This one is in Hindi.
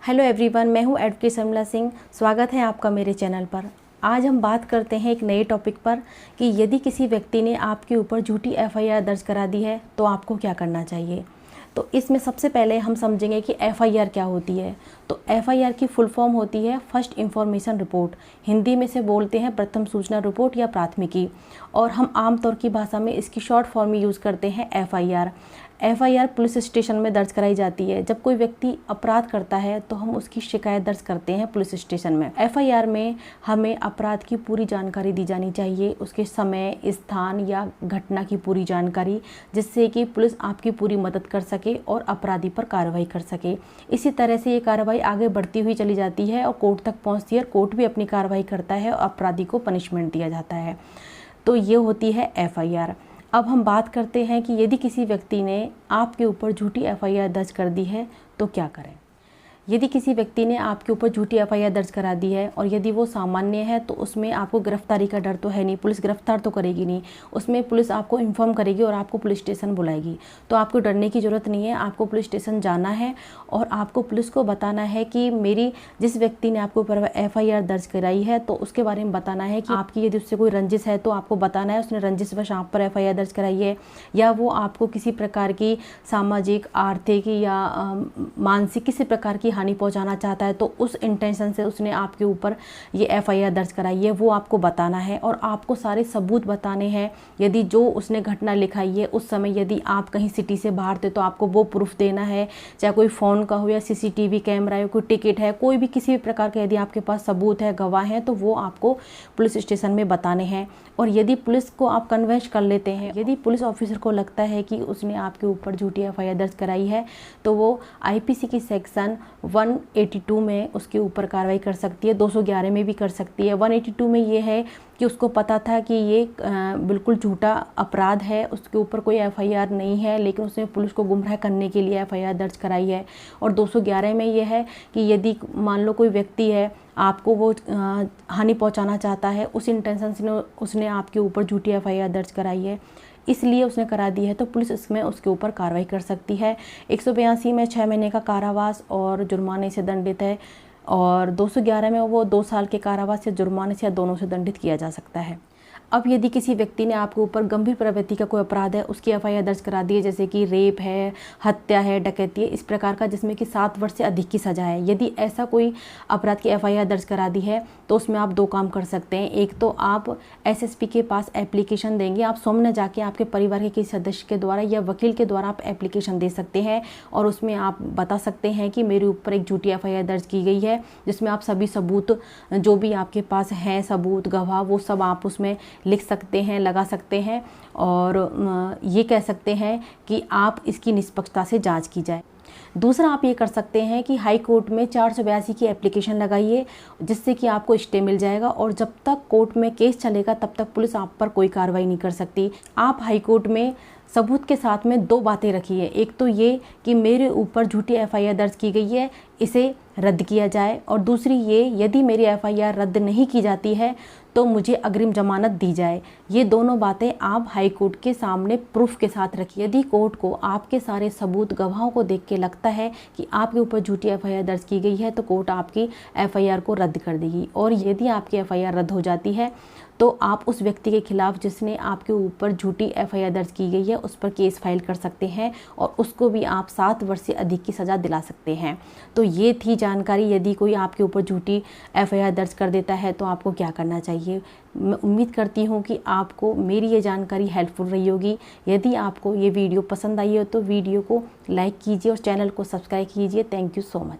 हेलो एवरीवन, मैं हूं एडवोकेट शर्मिला सिंह। स्वागत है आपका मेरे चैनल पर। आज हम बात करते हैं एक नए टॉपिक पर कि यदि किसी व्यक्ति ने आपके ऊपर झूठी एफआईआर दर्ज करा दी है तो आपको क्या करना चाहिए। तो इसमें सबसे पहले हम समझेंगे कि एफआईआर क्या होती है। तो एफआईआर की फुल फॉर्म होती है फर्स्ट इन्फॉर्मेशन रिपोर्ट। हिंदी में से बोलते हैं प्रथम सूचना रिपोर्ट या प्राथमिकी, और हम आमतौर की भाषा में इसकी शॉर्ट फॉर्म में यूज़ करते हैं एफआईआर। एफआईआर पुलिस स्टेशन में दर्ज कराई जाती है। जब कोई व्यक्ति अपराध करता है तो हम उसकी शिकायत दर्ज करते हैं पुलिस स्टेशन में। एफआईआर में हमें अपराध की पूरी जानकारी दी जानी चाहिए, उसके समय, स्थान या घटना की पूरी जानकारी, जिससे कि पुलिस आपकी पूरी मदद कर सके और अपराधी पर कार्रवाई कर सके। इसी तरह से ये कार्रवाई आगे बढ़ती हुई चली जाती है और कोर्ट तक पहुँचती है। कोर्ट भी अपनी कार्रवाई करता है और अपराधी को पनिशमेंट दिया जाता है। तो ये होती है एफआईआर। अब हम बात करते हैं कि यदि किसी व्यक्ति ने आपके ऊपर झूठी एफआईआर दर्ज कर दी है तो क्या करें। यदि किसी व्यक्ति ने आपके ऊपर झूठी एफआईआर दर्ज करा दी है और यदि वो सामान्य है तो उसमें आपको गिरफ्तारी का डर तो है नहीं, पुलिस गिरफ्तार तो करेगी नहीं। उसमें पुलिस आपको इन्फॉर्म करेगी और आपको पुलिस स्टेशन बुलाएगी। तो आपको डरने की ज़रूरत नहीं है। आपको पुलिस स्टेशन जाना है और आपको पुलिस को बताना है कि मेरी जिस व्यक्ति ने आपके ऊपर एफआईआर दर्ज कराई है तो उसके बारे में बताना है कि आपकी यदि उससे कोई रंजिश है तो आपको बताना है उसने रंजिशवश आप पर एफआईआर दर्ज कराई है, या वो आपको किसी प्रकार की सामाजिक, आर्थिक या मानसिक किसी प्रकार की हानि पहुंचाना चाहता है, तो उस इंटेंशन से उसने आपके ऊपर ये एफआईआर दर्ज कराई है, वो आपको बताना है। और आपको सारे सबूत बताने हैं। यदि जो उसने घटना लिखाई है उस समय यदि आप कहीं सिटी से बाहर थे तो आपको वो प्रूफ देना है, चाहे कोई फ़ोन का हो या सीसीटीवी कैमरा है, कोई टिकट है, कोई भी किसी भी प्रकार का यदि आपके पास सबूत है, गवाह हैं, तो वो आपको पुलिस स्टेशन में बताने हैं। और यदि पुलिस को आप कन्विंस कर लेते हैं, यदि पुलिस ऑफिसर को लगता है कि उसने आपके ऊपर झूठी एफआईआर दर्ज कराई है, तो वो आईपीसी की सेक्शन 182 में उसके ऊपर कार्रवाई कर सकती है, 211 में भी कर सकती है। 182 में ये है कि उसको पता था कि ये बिल्कुल झूठा अपराध है, उसके ऊपर कोई एफआईआर नहीं है, लेकिन उसने पुलिस को गुमराह करने के लिए एफआईआर दर्ज कराई है। और 211 में ये है कि यदि मान लो कोई व्यक्ति है, आपको वो हानि पहुंचाना चाहता है, उस इंटेंशन से उसने आपके ऊपर झूठी एफआईआर दर्ज कराई है, इसलिए उसने करा दी है, तो पुलिस इसमें उसके ऊपर कार्रवाई कर सकती है। 182 में 6 महीने का कारावास और जुर्माने से दंडित है, और 211 में वो 2 साल के कारावास या जुर्माने से या दोनों से दंडित किया जा सकता है। अब यदि किसी व्यक्ति ने आपके ऊपर गंभीर प्रवृत्ति का कोई अपराध है, उसकी एफआईआर दर्ज करा दी है, जैसे कि रेप है, हत्या है, डकैती है, इस प्रकार का जिसमें कि 7 वर्ष से अधिक की सज़ा है, यदि ऐसा कोई अपराध की एफआईआर दर्ज करा दी है तो उसमें आप 2 काम कर सकते हैं। एक तो आप एसएसपी के पास एप्लीकेशन देंगे, आप सामने जाके आपके परिवार के किसी सदस्य के द्वारा या वकील के द्वारा आप एप्लीकेशन दे सकते हैं, और उसमें आप बता सकते हैं कि मेरे ऊपर एक झूठी एफआईआर दर्ज की गई है, जिसमें आप सभी सबूत जो भी आपके पास हैं, सबूत, गवाह, वो सब आप उसमें लिख सकते हैं, लगा सकते हैं, और ये कह सकते हैं कि आप इसकी निष्पक्षता से जांच की जाए। दूसरा आप ये कर सकते हैं कि हाई कोर्ट में 482 की एप्लीकेशन लगाइए, जिससे कि आपको स्टे मिल जाएगा, और जब तक कोर्ट में केस चलेगा तब तक पुलिस आप पर कोई कार्रवाई नहीं कर सकती। आप हाई कोर्ट में सबूत के साथ में 2 बातें रखिए। एक तो ये कि मेरे ऊपर झूठी एफआईआर दर्ज की गई है, इसे रद्द किया जाए, और दूसरी ये, यदि मेरी एफआईआर रद्द नहीं की जाती है तो मुझे अग्रिम जमानत दी जाए। ये दोनों बातें आप हाई कोर्ट के सामने प्रूफ के साथ रखिए। यदि कोर्ट को आपके सारे सबूत, गवाहों को देख के लगता है कि आपके ऊपर झूठी एफआईआर दर्ज की गई है तो कोर्ट आपकी एफआईआर को रद्द कर देगी। और यदि आपकी एफआईआर रद्द हो जाती है तो आप उस व्यक्ति के खिलाफ जिसने आपके ऊपर झूठी एफआईआर दर्ज की गई है उस पर केस फाइल कर सकते हैं, और उसको भी आप 7 वर्ष से अधिक की सज़ा दिला सकते हैं। तो ये थी जानकारी। यदि कोई आपके ऊपर झूठी एफआईआर दर्ज कर देता है तो आपको क्या करना चाहिए। मैं उम्मीद करती हूँ कि आपको मेरी ये जानकारी हेल्पफुल रही होगी। यदि आपको ये वीडियो पसंद आई हो तो वीडियो को लाइक कीजिए और चैनल को सब्सक्राइब कीजिए। Thank you so much.